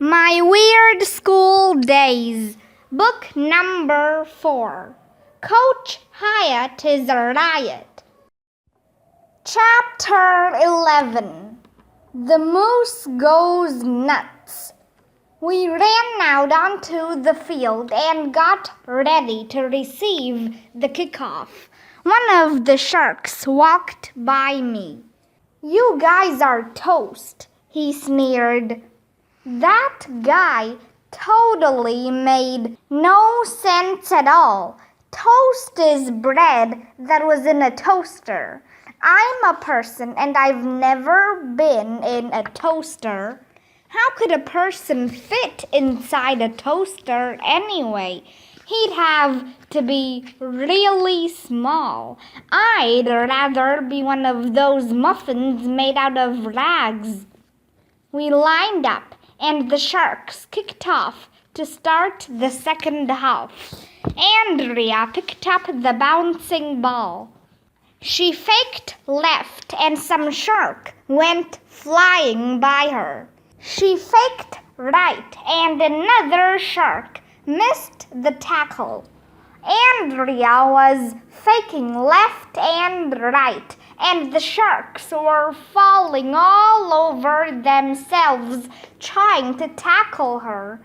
My Weird School Days, Book Number 4. Coach Hyatt is a Riot. Chapter 11. The Moose Goes Nuts. We ran out onto the field and got ready to receive the kickoff. One of the sharks walked by me. "You guys are toast," he sneered. That guy totally made no sense at all. Toast is bread that was in a toaster. I'm a person and I've never been in a toaster. How could a person fit inside a toaster anyway? He'd have to be really small. I'd rather be one of those muffins made out of rags. We lined up and the sharks kicked off to start the second half. Andrea picked up the bouncing ball. She faked left and some shark went flying by her. She faked right and another shark missed the tackle. Andrea was faking left and right, and the sharks were falling all over themselves trying to tackle her.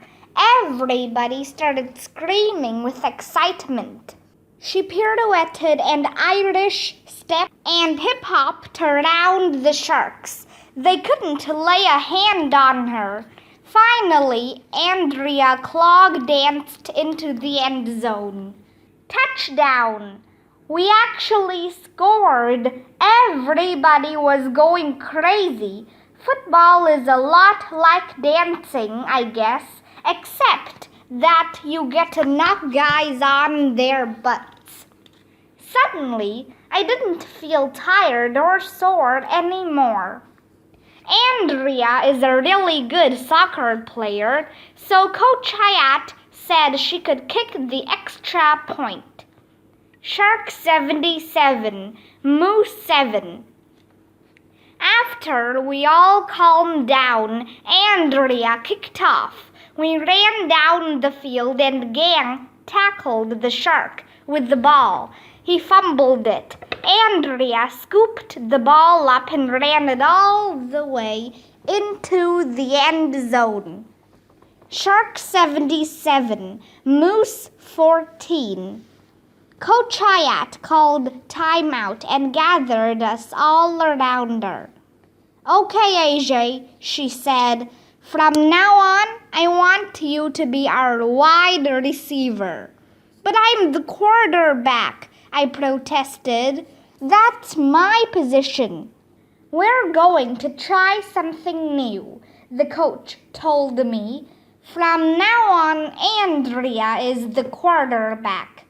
Everybody started screaming with excitement. She pirouetted and Irish stepped and hip-hopped around the sharks. They couldn't lay a hand on her. Finally, Andrea clog danced into the end zone. Touchdown! We actually scored. Everybody was going crazy. Football is a lot like dancing, I guess, except that you get to knock guys on their butts. Suddenly, I didn't feel tired or sore anymore. Andrea is a really good soccer player, so Coach Hyatt said she could kick the extra point. Shark 77, Moose 7. After we all calmed down, Andrea kicked off. We ran down the field and Gang tackled the shark with the ball. He fumbled it. Andrea scooped the ball up and ran it all the way into the end zone. Shark 77, Moose 14. Coach Hyatt called timeout and gathered us all around her. "Okay, AJ," she said. "From now on, I want you to be our wide receiver." "But I'm the quarterback," I protested. "That's my position." "We're going to try something new," the coach told me. "From now on, Andrea is the quarterback."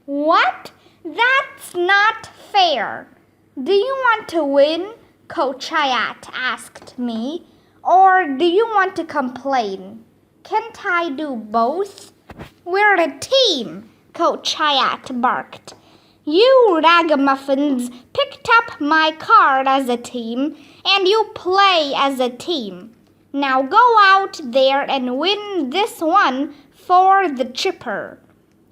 "What? That's not fair." "Do you want to win?" Coach Hyatt asked me. "Or do you want to complain?" "Can't I do both?" "We're a team," Coach Hyatt barked. "You ragamuffins picked up my card as a team, and you play as a team. Now go out there and win this one for the chipper."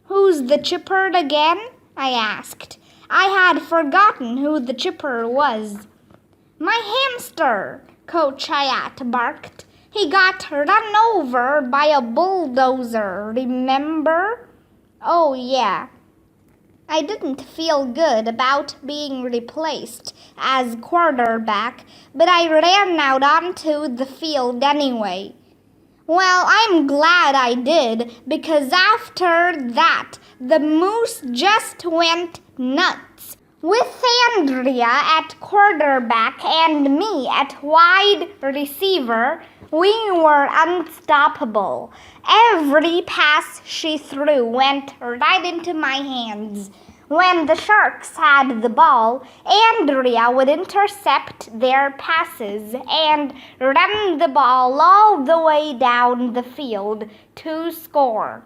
"Who's the chipper again?" I asked. I had forgotten who the chipper was. "My hamster," Coach Hyatt barked. "He got run over by a bulldozer, remember?" "Oh, yeah." I didn't feel good about being replaced as quarterback, but I ran out onto the field anyway. Well, I'm glad I did, because after that, the Moose just went nuts. With Andrea at quarterback and me at wide receiver, we were unstoppable. Every pass she threw went right into my hands. When the Sharks had the ball, Andrea would intercept their passes and run the ball all the way down the field to score.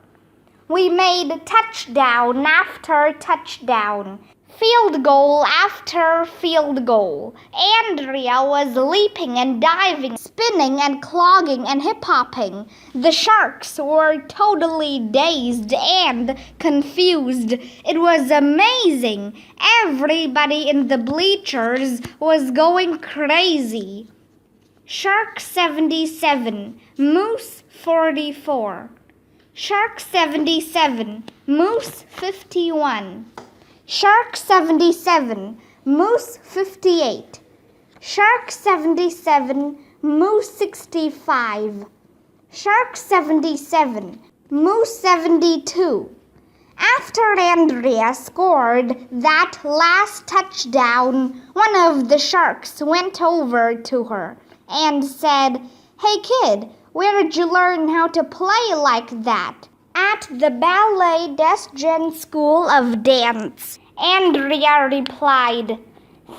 We made touchdown after touchdown. Field goal after field goal. Andrea was leaping and diving, spinning and clogging and hip-hopping. The Sharks were totally dazed and confused. It was amazing. Everybody in the bleachers was going crazy. Shark 77, Moose 44. Shark 77, Moose 51. Shark 77, Moose 58. Shark 77, Moose 65. Shark 77, Moose 72. After Andrea scored that last touchdown, one of the Sharks went over to her and said, "Hey kid, where did you learn how to play like that?" "At the Ballet Des School of Dance," Andrea replied.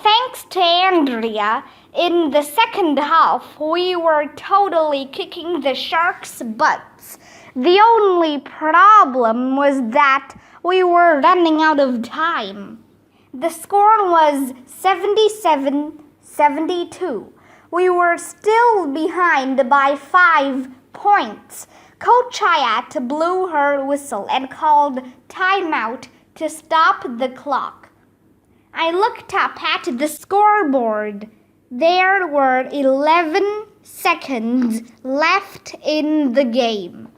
Thanks to Andrea, in the second half, we were totally kicking the Sharks' butts. The only problem was that we were running out of time. The score was 77-72. We were still behind by 5 points. Coach Hyatt blew her whistle and called timeout to stop the clock. I looked up at the scoreboard. There were 11 seconds left in the game.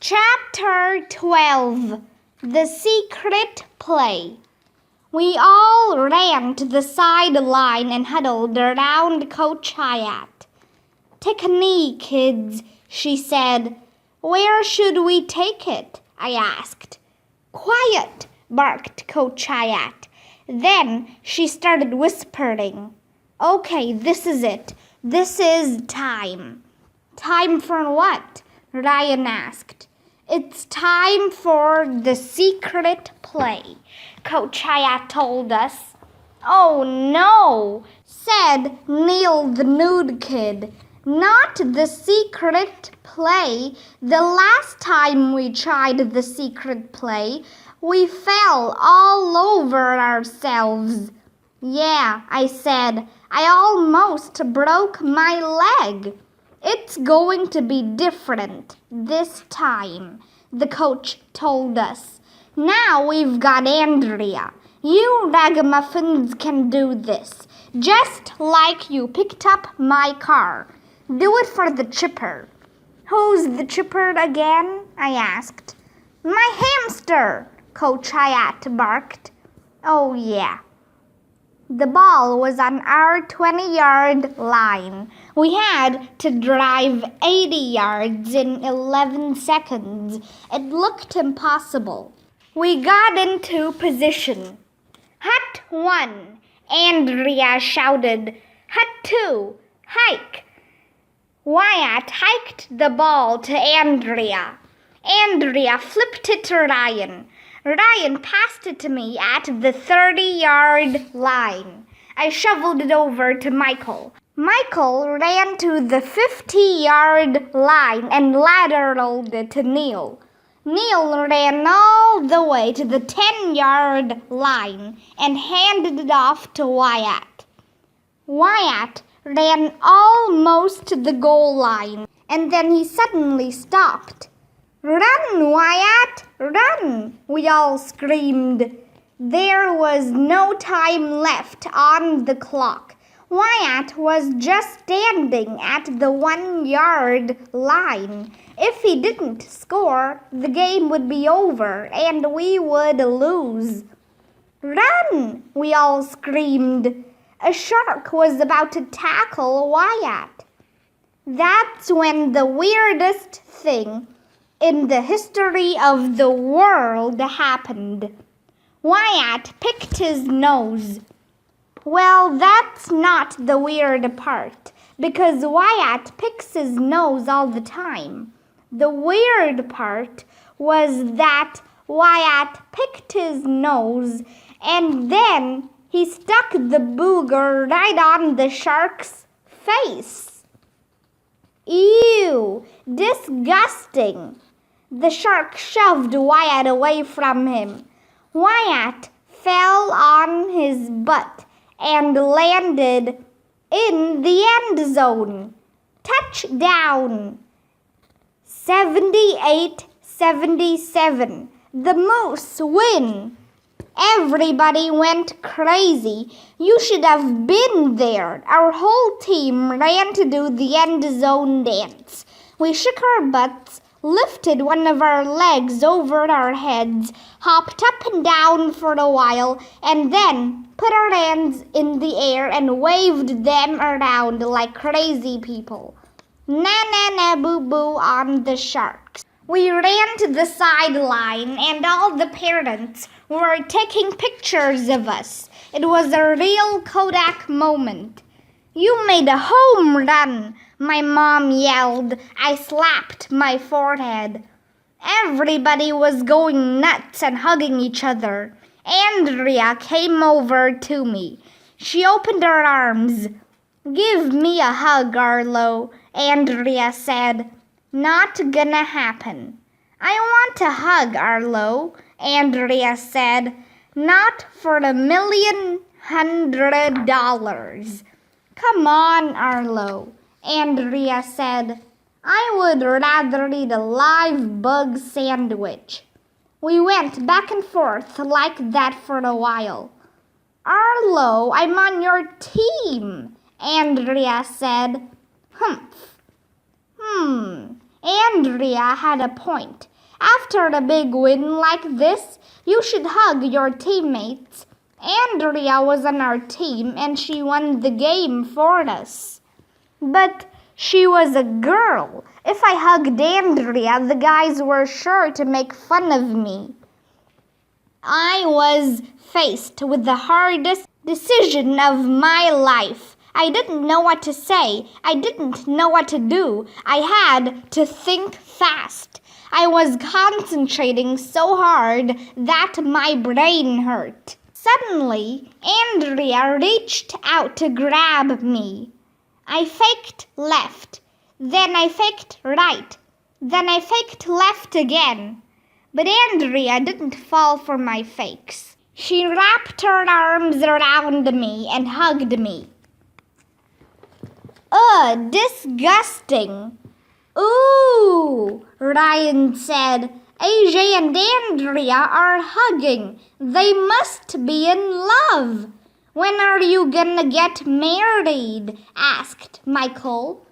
Chapter 12. The Secret Play. We all ran to the sideline and huddled around Coach Hyatt. "Take a knee, kids," she said. "Where should we take it?" I asked. "Quiet," barked Coach Hyatt. Then she started whispering. "Okay, this is it. This is time." "Time for what?" Ryan asked. "It's time for the secret play," Coach Hyatt told us. "Oh no," said Neil the nude kid. "Not the secret play. The last time we tried the secret play, we fell all over ourselves." "Yeah," I said. "I almost broke my leg." "It's going to be different this time," the coach told us. "Now we've got Andrea. You ragamuffins can do this, just like you picked up my car. Do it for the chipper." "Who's the chipper again?" I asked. "My hamster," Coach Hyatt barked. "Oh yeah." The ball was on our 20-yard line. We had to drive 80 yards in 11 seconds. It looked impossible. We got into position. "Hut 1, Andrea shouted. "Hut 2, hike." Wyatt hiked the ball to Andrea. Andrea flipped it to Ryan. Ryan passed it to me at the 30-yard line. I shoveled it over to Michael. Michael ran to the 50-yard line and lateraled it to Neil. Neil ran all the way to the 10-yard line and handed it off to Wyatt. Wyatt ran almost to the goal line, and then he suddenly stopped. "Run, Wyatt, run!" we all screamed. There was no time left on the clock. Wyatt was just standing at the 1-yard line. If he didn't score, the game would be over and we would lose. "Run!" we all screamed. A shark was about to tackle Wyatt. That's when the weirdest thing in the history of the world happened. Wyatt picked his nose. Well, that's not the weird part, because Wyatt picks his nose all the time. The weird part was that Wyatt picked his nose and then he stuck the booger right on the shark's face. Ew! Disgusting! The shark shoved Wyatt away from him. Wyatt fell on his butt and landed in the end zone. Touchdown! 78-77. The Moose win. Everybody went crazy. You should have been there. Our whole team ran to do the end zone dance. We shook our butts, lifted one of our legs over our heads, hopped up and down for a while, and then put our hands in the air and waved them around like crazy people. Na-na-na-boo-boo on the Sharks. We ran to the sideline and all the parents were taking pictures of us. It was a real Kodak moment. You made a home run, my mom yelled. I slapped my forehead. Everybody was going nuts and hugging each other. Andrea came over to me. She opened her arms. Give me a hug, Arlo, Andrea said. Not gonna happen. I want a hug, Arlo, Andrea said. Not for $1,100,000. Come on, Arlo, Andrea said. I would rather eat a live bug sandwich. We went back and forth like that for a while. Arlo, I'm on your team, Andrea said. Humph. Andrea had a point. After a big win like this, you should hug your teammates. Andrea was on our team and she won the game for us. But she was a girl. If I hugged Andrea, the guys were sure to make fun of me. I was faced with the hardest decision of my life. I didn't know what to say. I didn't know what to do. I had to think fast. I was concentrating so hard that my brain hurt. Suddenly, Andrea reached out to grab me. I faked left. Then I faked right. Then I faked left again. But Andrea didn't fall for my fakes. She wrapped her arms around me and hugged me. Ugh, disgusting. Ooh, Ryan said. AJ and Andrea are hugging. They must be in love. When are you gonna get married? Asked Michael.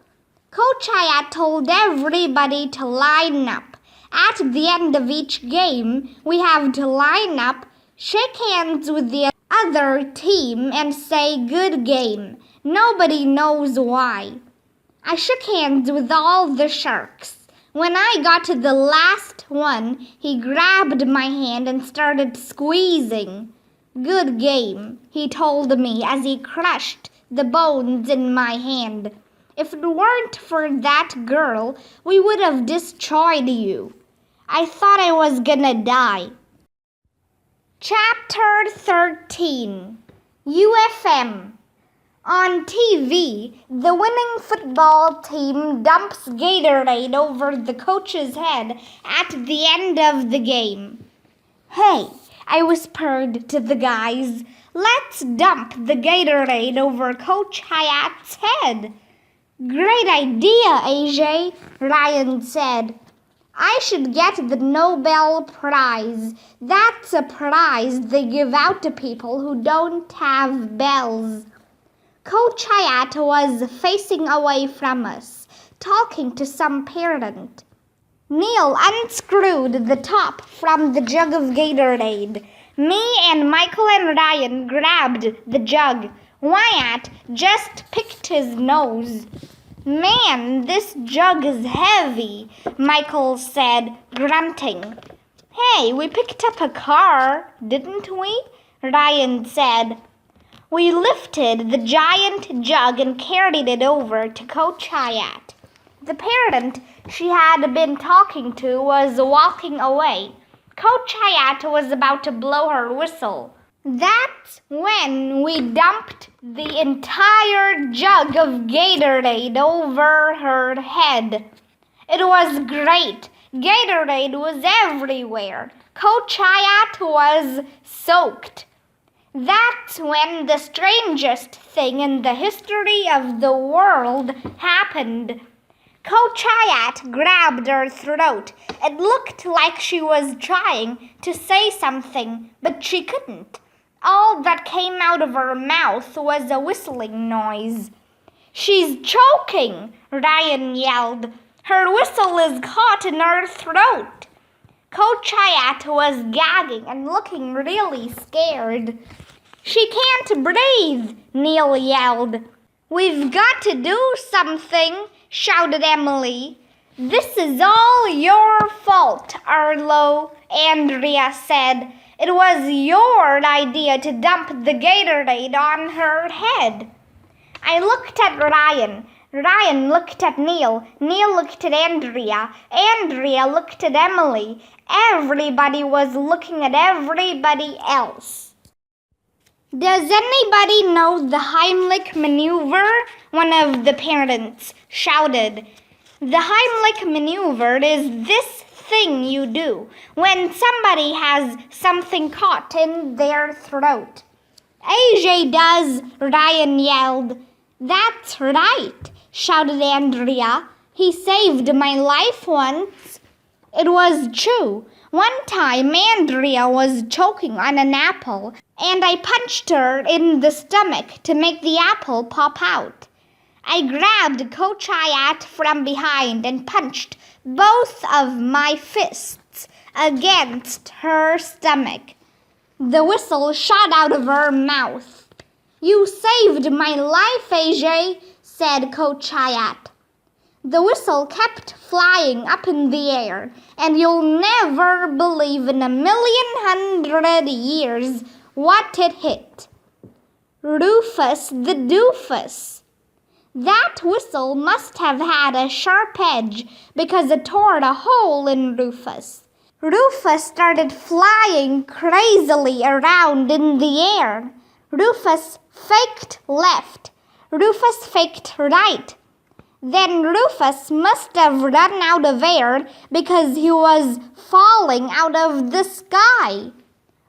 Coach Hyatt told everybody to line up. At the end of each game, we have to line up, shake hands with the other team, and say good game. Nobody knows why. I shook hands with all the Sharks. When I got to the last one, he grabbed my hand and started squeezing. Good game, he told me as he crushed the bones in my hand. If it weren't for that girl, we would have destroyed you. I thought I was gonna die. Chapter 13. UFM. On TV, the winning football team dumps Gatorade over the coach's head at the end of the game. Hey, I whispered to the guys, let's dump the Gatorade over Coach Hyatt's head. Great idea, AJ, Ryan said. I should get the Nobel Prize. That's a prize they give out to people who don't have bells. Coach Hyatt was facing away from us, talking to some parent. Neil unscrewed the top from the jug of Gatorade. Me and Michael and Ryan grabbed the jug. Wyatt just picked his nose. Man, this jug is heavy, Michael said, grunting. Hey, we picked up a car, didn't we? Ryan said. We lifted the giant jug and carried it over to Coach Hyatt. The parent she had been talking to was walking away. Coach Hyatt was about to blow her whistle. That's when we dumped the entire jug of Gatorade over her head. It was great. Gatorade was everywhere. Coach Hyatt was soaked. That's when the strangest thing in the history of the world happened. Coach Hyatt grabbed her throat. It looked like she was trying to say something, but she couldn't. All that came out of her mouth was a whistling noise. "She's choking," Ryan yelled. "Her whistle is caught in her throat." Coach Hyatt was gagging and looking really scared. "She can't breathe," Neil yelled. "We've got to do something," shouted Emily. "This is all your fault, Arlo," Andrea said. "It was your idea to dump the Gatorade on her head." I looked at Ryan. Ryan looked at Neil. Neil looked at Andrea. Andrea looked at Emily. Everybody was looking at everybody else. "Does anybody know the Heimlich maneuver?" one of the parents shouted. The Heimlich maneuver is this thing you do when somebody has something caught in their throat. "AJ does," Ryan yelled. "That's right," shouted Andrea. "He saved my life once." It was true. One time Andrea was choking on an apple, and I punched her in the stomach to make the apple pop out. I grabbed Coach Hyatt from behind and punched both of my fists against her stomach. The whistle shot out of her mouth. "You saved my life, AJ," said Coach Hyatt. The whistle kept flying up in the air, and you'll never believe in 1,100,000 years what it hit. Rufus the Doofus. That whistle must have had a sharp edge because it tore a hole in Rufus. Rufus started flying crazily around in the air. Rufus faked left. Rufus faked right. Then Rufus must have run out of air because he was falling out of the sky.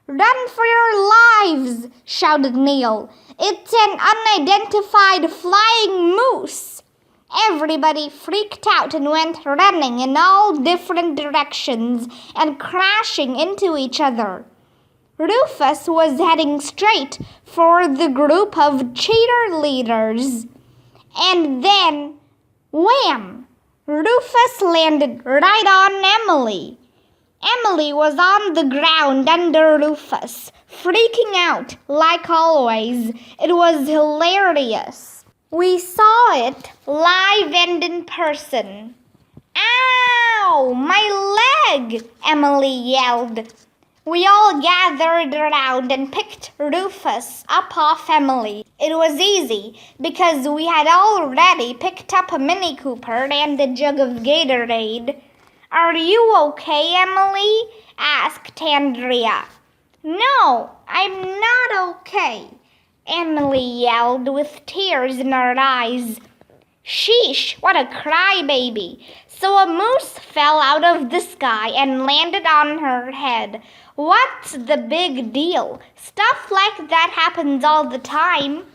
"Run for your lives!" shouted Neil. "It's an unidentified flying moose." Everybody freaked out and went running in all different directions and crashing into each other. Rufus was heading straight for the group of cheerleaders. And then, wham! Rufus landed right on Emily. Emily was on the ground under Rufus, freaking out like always. It was hilarious. We saw it live and in person. "Ow! My leg!" Emily yelled. We all gathered around and picked Rufus up off Emily. It was easy because we had already picked up a Mini Cooper and a jug of Gatorade. "Are you okay, Emily?" asked Andrea. "No, I'm not okay," Emily yelled with tears in her eyes. Sheesh, what a crybaby. So a moose fell out of the sky and landed on her head. What's the big deal? Stuff like that happens all the time.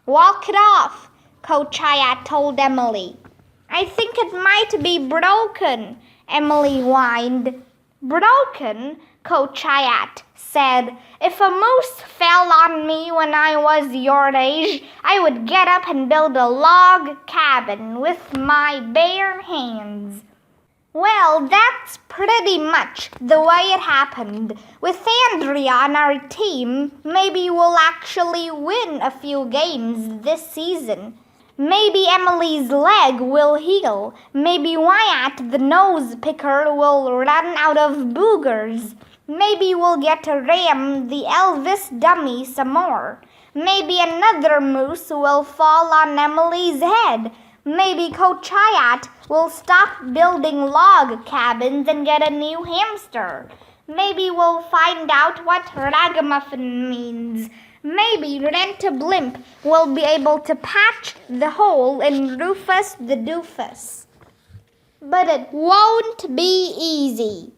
"Walk it off," Coach Hyatt told Emily. "I think it might be broken," Emily whined. "Broken?" Coach Hyatt said. "If a moose fell on me when I was your age, I would get up and build a log cabin with my bare hands." Well, that's pretty much the way it happened. With Andrea on our team, maybe we'll actually win a few games this season. Maybe Emily's leg will heal. Maybe Wyatt the nose picker will run out of boogers. Maybe we'll get to ram the Elvis dummy some more. Maybe another moose will fall on Emily's head. Maybe Coach Hyatt will stop building log cabins and get a new hamster. Maybe we'll find out what ragamuffin means. Maybe Rent a Blimp will be able to patch the hole in Rufus the Doofus. But it won't be easy.